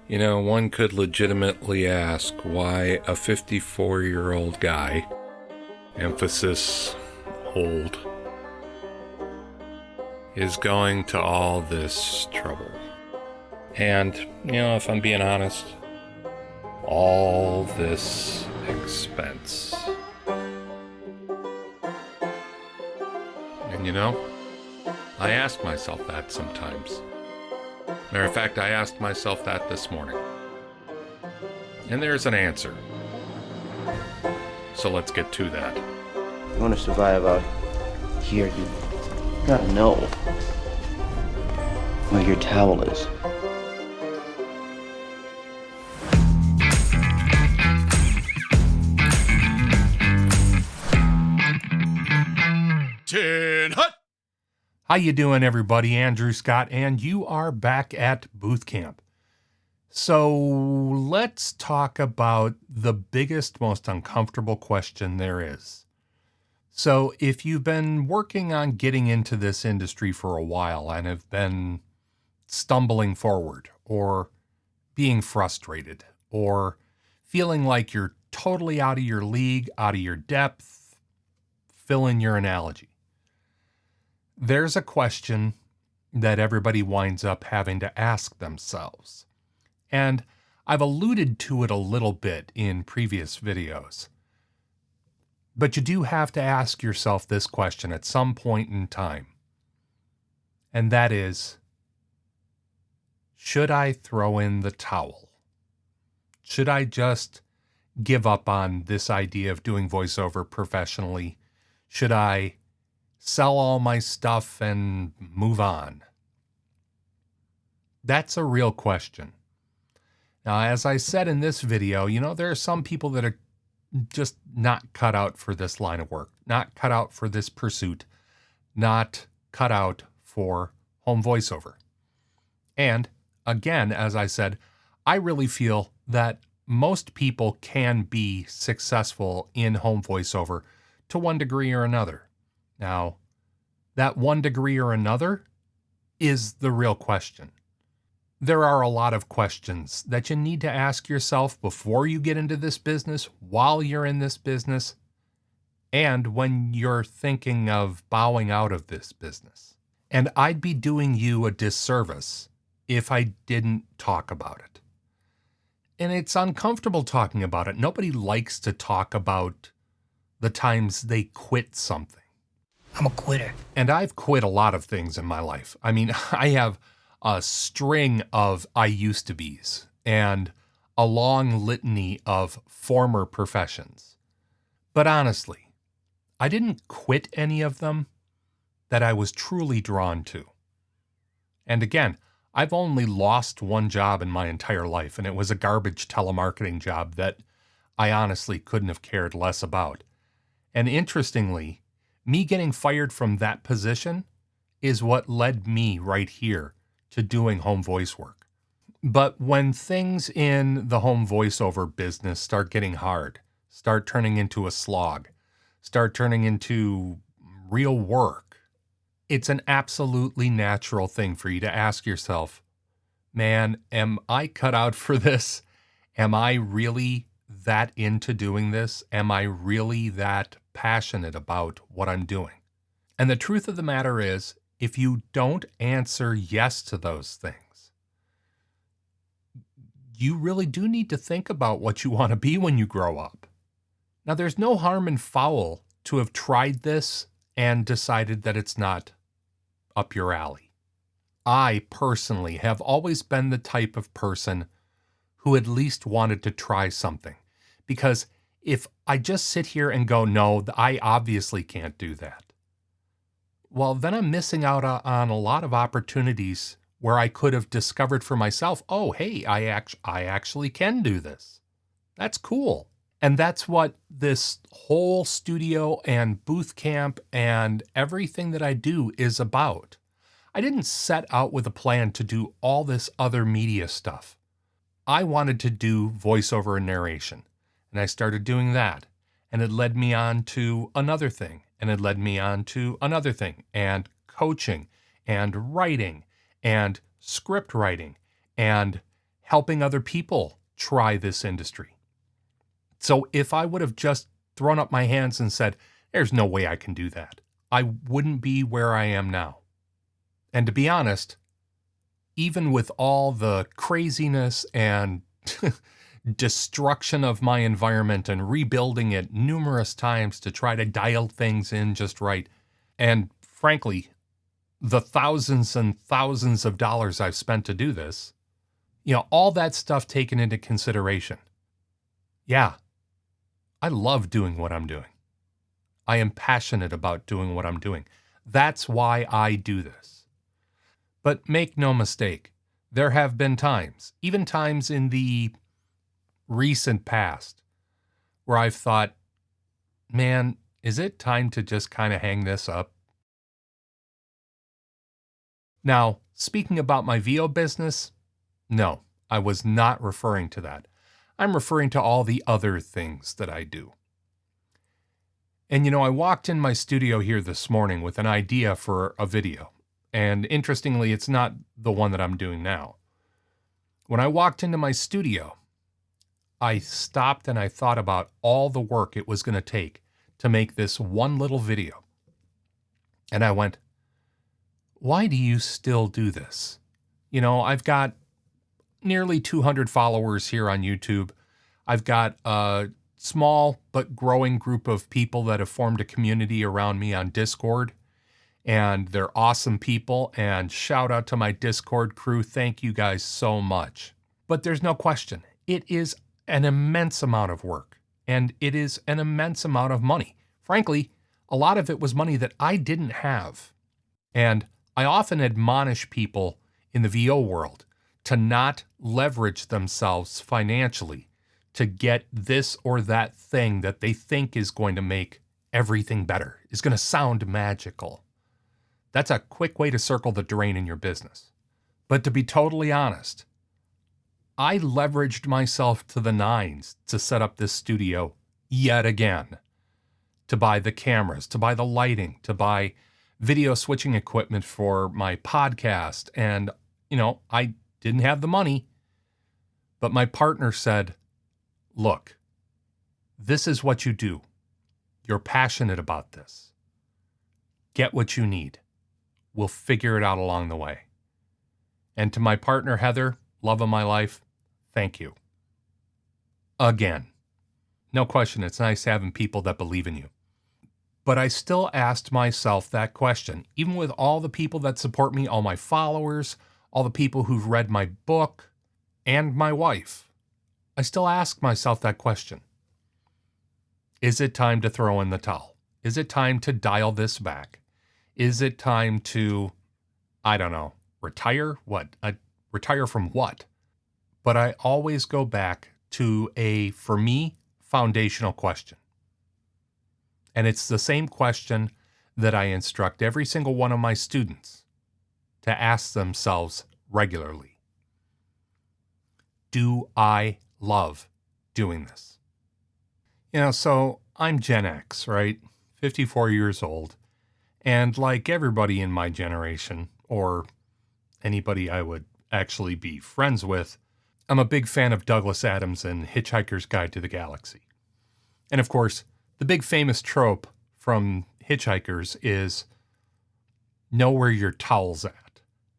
You know, one could legitimately ask why a 54-year-old guy, emphasis old, is going to all this trouble. And, you know, if I'm being honest, all this expense. And you know, I ask myself that sometimes. Matter of fact, I asked myself that this morning. And there's an answer. So let's get to that. You want to survive out here, you gotta know where your towel is. Tin Hut! How you doing, everybody? Andrew Scott, and you are back at Booth Camp. So let's talk about the biggest, most uncomfortable question there is. So if you've been working on getting into this industry for a while and have been stumbling forward or being frustrated or feeling like you're totally out of your league, out of your depth, fill in your analogy. There's a question that everybody winds up having to ask themselves. And I've alluded to it a little bit in previous videos. But you do have to ask yourself this question at some point in time. And that is, should I throw in the towel? Should I just give up on this idea of doing voiceover professionally? Should I sell all my stuff and move on? That's a real question. Now, as I said in this video, you know, there are some people that are just not cut out for this line of work, not cut out for this pursuit, not cut out for home voiceover. And again, as I said, I really feel that most people can be successful in home voiceover to one degree or another. Now, that one degree or another is the real question. There are a lot of questions that you need to ask yourself before you get into this business, while you're in this business, and when you're thinking of bowing out of this business. And I'd be doing you a disservice if I didn't talk about it. And it's uncomfortable talking about it. Nobody likes to talk about the times they quit something. I'm a quitter. And I've quit a lot of things in my life. I mean, I have a string of I used to be's and a long litany of former professions. But honestly, I didn't quit any of them that I was truly drawn to. And again, I've only lost one job in my entire life, and it was a garbage telemarketing job that I honestly couldn't have cared less about. And interestingly, me getting fired from that position is what led me right here to doing home voice work. But when things in the home voiceover business start getting hard, start turning into a slog, start turning into real work, it's an absolutely natural thing for you to ask yourself, man, am I cut out for this? Am I really that into doing this? Am I really that passionate about what I'm doing? And the truth of the matter is, if you don't answer yes to those things, you really do need to think about what you want to be when you grow up. Now, there's no harm in foul to have tried this and decided that it's not up your alley. I personally have always been the type of person who at least wanted to try something. Because if I just sit here and go, no, I obviously can't do that, well, then I'm missing out on a lot of opportunities where I could have discovered for myself, oh, hey, I actually can do this. That's cool. And that's what this whole studio and booth camp and everything that I do is about. I didn't set out with a plan to do all this other media stuff. I wanted to do voiceover and narration, and I started doing that, and it led me on to another thing, and it led me on to another thing, and coaching, and writing, and script writing, and helping other people try this industry. So if I would have just thrown up my hands and said, there's no way I can do that, I wouldn't be where I am now. And to be honest, even with all the craziness and destruction of my environment and rebuilding it numerous times to try to dial things in just right, and frankly, the thousands and thousands of dollars I've spent to do this, all that stuff taken into consideration. Yeah, I love doing what I'm doing. I am passionate about doing what I'm doing. That's why I do this. But make no mistake, there have been times, even times in the recent past, where I've thought, man, is it time to just kind of hang this up? Now, speaking about my VO business, no, I was not referring to that. I'm referring to all the other things that I do. And I walked in my studio here this morning with an idea for a video. And interestingly, it's not the one that I'm doing now. When I walked into my studio, I stopped and I thought about all the work it was going to take to make this one little video. And I went, why do you still do this? I've got nearly 200 followers here on YouTube. I've got a small but growing group of people that have formed a community around me on Discord. And they're awesome people. And shout out to my Discord crew. Thank you guys so much. But there's no question, it is an immense amount of work. And it is an immense amount of money. Frankly, a lot of it was money that I didn't have. And I often admonish people in the VO world to not leverage themselves financially to get this or that thing that they think is going to make everything better, is going to sound magical. That's a quick way to circle the drain in your business. But to be totally honest, I leveraged myself to the nines to set up this studio yet again, to buy the cameras, to buy the lighting, to buy video switching equipment for my podcast. And, I didn't have the money, but my partner said, look, this is what you do. You're passionate about this. Get what you need. We'll figure it out along the way. And to my partner, Heather, love of my life, thank you. Again, no question, it's nice having people that believe in you. But I still asked myself that question, even with all the people that support me, all my followers, all the people who've read my book, and my wife. I still ask myself that question. Is it time to throw in the towel? Is it time to dial this back? Is it time to, retire? What? Retire from what? But I always go back to a, for me, foundational question. And it's the same question that I instruct every single one of my students to ask themselves regularly. Do I love doing this? So I'm Gen X, right? 54 years old. And like everybody in my generation, or anybody I would actually be friends with, I'm a big fan of Douglas Adams and Hitchhiker's Guide to the Galaxy. And of course, the big famous trope from Hitchhikers is know where your towel's at.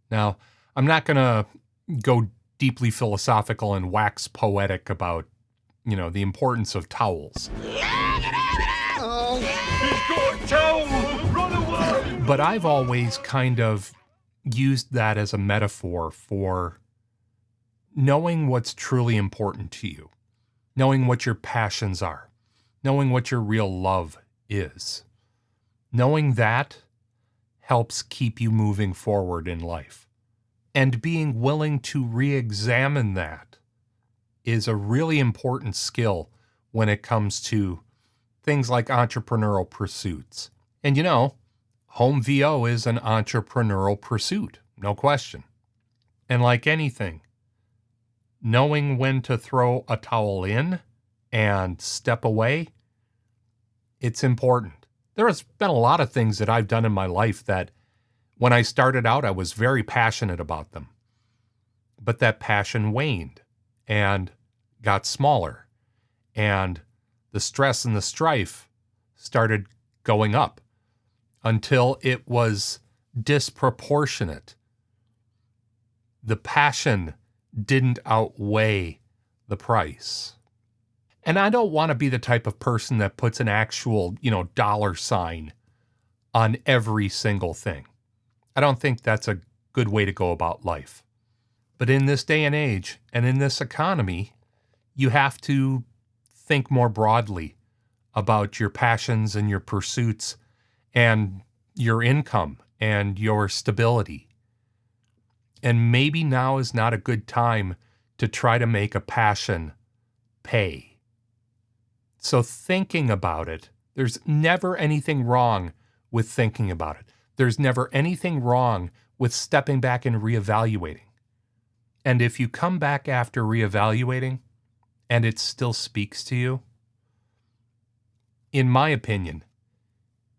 Now, I'm not going to go deeply philosophical and wax poetic about, the importance of towels. But I've always kind of used that as a metaphor for knowing what's truly important to you, knowing what your passions are, knowing what your real love is. Knowing that helps keep you moving forward in life. And being willing to re-examine that is a really important skill when it comes to things like entrepreneurial pursuits. And home VO is an entrepreneurial pursuit, no question. And like anything, knowing when to throw a towel in and step away, it's important. There has been a lot of things that I've done in my life that when I started out, I was very passionate about them. But that passion waned and got smaller, and the stress and the strife started going up until it was disproportionate. The passion didn't outweigh the price. And I don't want to be the type of person that puts an actual, dollar sign on every single thing. I don't think that's a good way to go about life. But in this day and age and in this economy, you have to think more broadly about your passions and your pursuits and your income and your stability. And maybe now is not a good time to try to make a passion pay. So thinking about it, there's never anything wrong with thinking about it. There's never anything wrong with stepping back and reevaluating. And if you come back after reevaluating and it still speaks to you, in my opinion,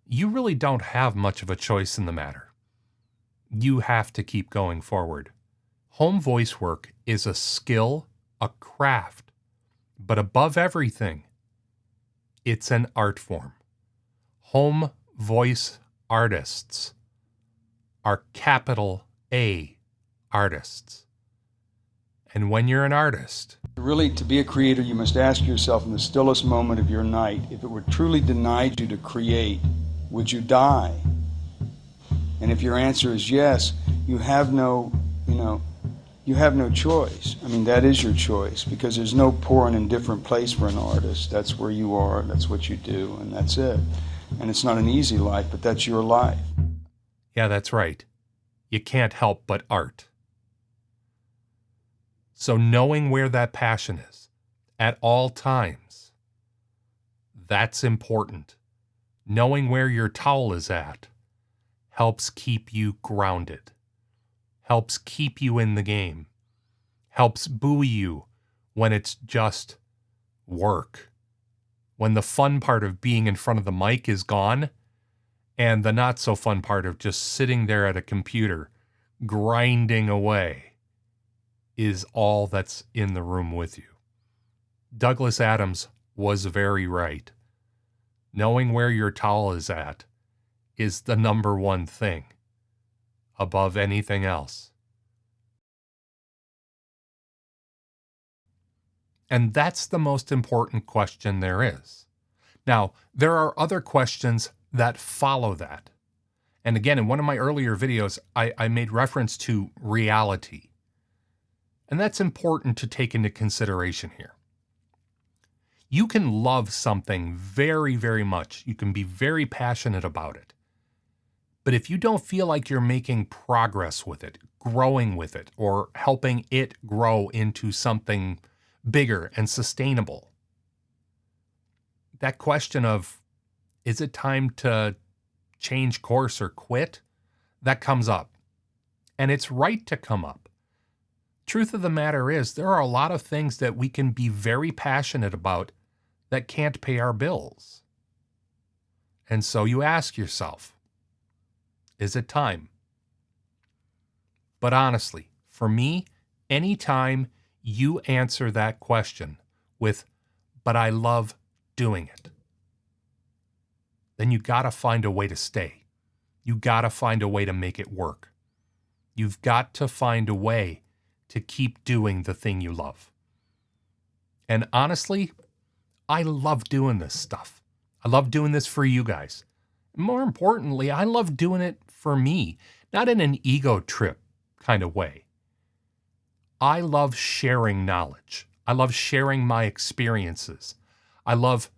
you really don't have much of a choice in the matter. You have to keep going forward. Home voice work is a skill, a craft, but above everything, it's an art form. Home voice artists are capital A artists. And when you're an artist, really, to be a creator, you must ask yourself in the stillest moment of your night, if it were truly denied you to create, would you die? And if your answer is yes, you have no choice. I mean, that is your choice, because there's no poor and indifferent place for an artist. That's where you are, that's what you do, and that's it. And it's not an easy life, but that's your life. Yeah, that's right. You can't help but art. So knowing where that passion is at all times, that's important. Knowing where your towel is at helps keep you grounded, helps keep you in the game, helps buoy you when it's just work. When the fun part of being in front of the mic is gone, and the not so fun part of just sitting there at a computer, grinding away, is all that's in the room with you. Douglas Adams was very right. Knowing where your towel is at is the number one thing above anything else. And that's the most important question there is. Now, there are other questions that follow that. And again, in one of my earlier videos, I made reference to reality. And that's important to take into consideration here. You can love something very, very much. You can be very passionate about it. But if you don't feel like you're making progress with it, growing with it, or helping it grow into something bigger and sustainable, that question of, is it time to change course or quit? That comes up. And it's right to come up. Truth of the matter is, there are a lot of things that we can be very passionate about that can't pay our bills. And so you ask yourself, is it time? But honestly, for me, anytime you answer that question with, but I love doing it, then you gotta find a way to stay. You gotta find a way to make it work. You've got to find a way to keep doing the thing you love. And honestly, I love doing this stuff. I love doing this for you guys. More importantly, I love doing it for me, not in an ego trip kind of way. I love sharing knowledge. I love sharing my experiences. I love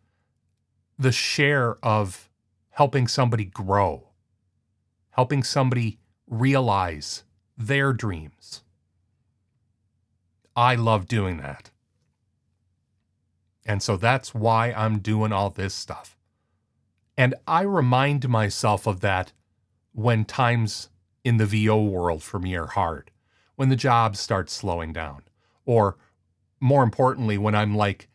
the share of helping somebody grow, helping somebody realize their dreams. I love doing that. And so that's why I'm doing all this stuff. And I remind myself of that when times in the VO world for me are hard, when the jobs start slowing down, or more importantly, when I'm like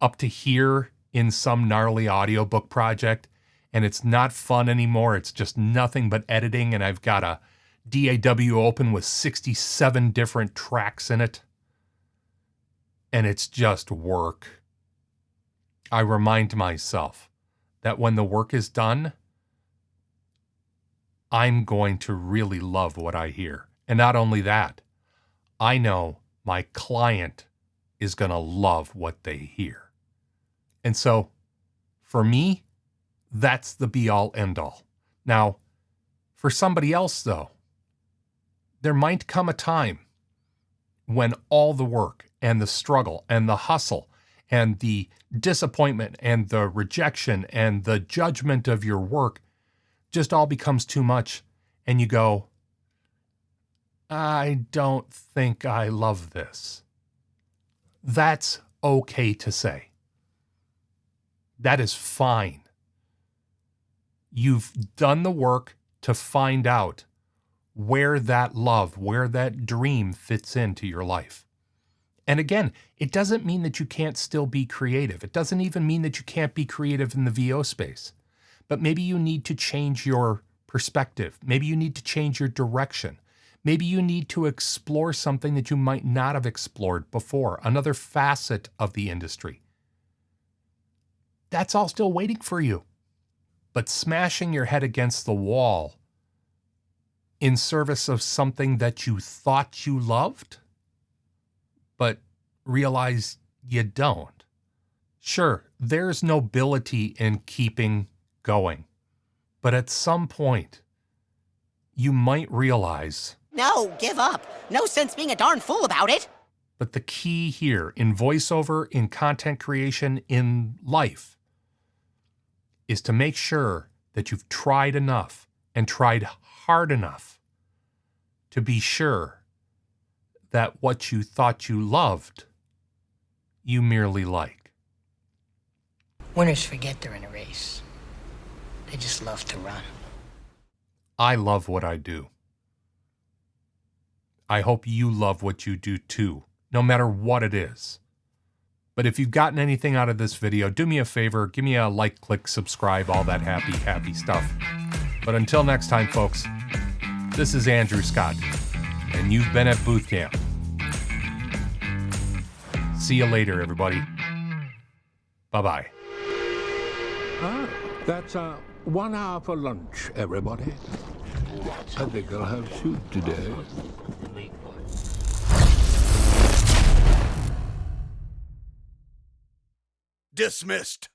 up to here in some gnarly audiobook project and it's not fun anymore, it's just nothing but editing, and I've got a DAW open with 67 different tracks in it, and it's just work, I remind myself that when the work is done, I'm going to really love what I hear. And not only that, I know my client is going to love what they hear. And so, for me, that's the be-all, end-all. Now, for somebody else, though, there might come a time when all the work and the struggle and the hustle and the disappointment and the rejection and the judgment of your work just all becomes too much, and you go, I don't think I love this. That's okay to say. That is fine. You've done the work to find out where that love, where that dream fits into your life. And again, it doesn't mean that you can't still be creative. It doesn't even mean that you can't be creative in the VO space. But maybe you need to change your perspective. Maybe you need to change your direction. Maybe you need to explore something that you might not have explored before, another facet of the industry. That's all still waiting for you. But smashing your head against the wall in service of something that you thought you loved, but realize you don't. Sure, there's nobility in keeping going. But at some point, you might realize, No, give up. No sense being a darn fool about it. but the key here in voiceover, in content creation, in life, is to make sure that you've tried enough and tried hard enough to be sure that what you thought you loved, you merely like. Winners forget they're in a race. They just love to run. I love what I do. I hope you love what you do too, no matter what it is. But if you've gotten anything out of this video, do me a favor, give me a like, click, subscribe, all that happy stuff. But until next time, folks, this is Andrew Scott, and you've been at Booth Camp. See you later, everybody. Bye-bye. Ah, that's 1 hour for lunch, everybody. I think I'll have soup today. Dismissed.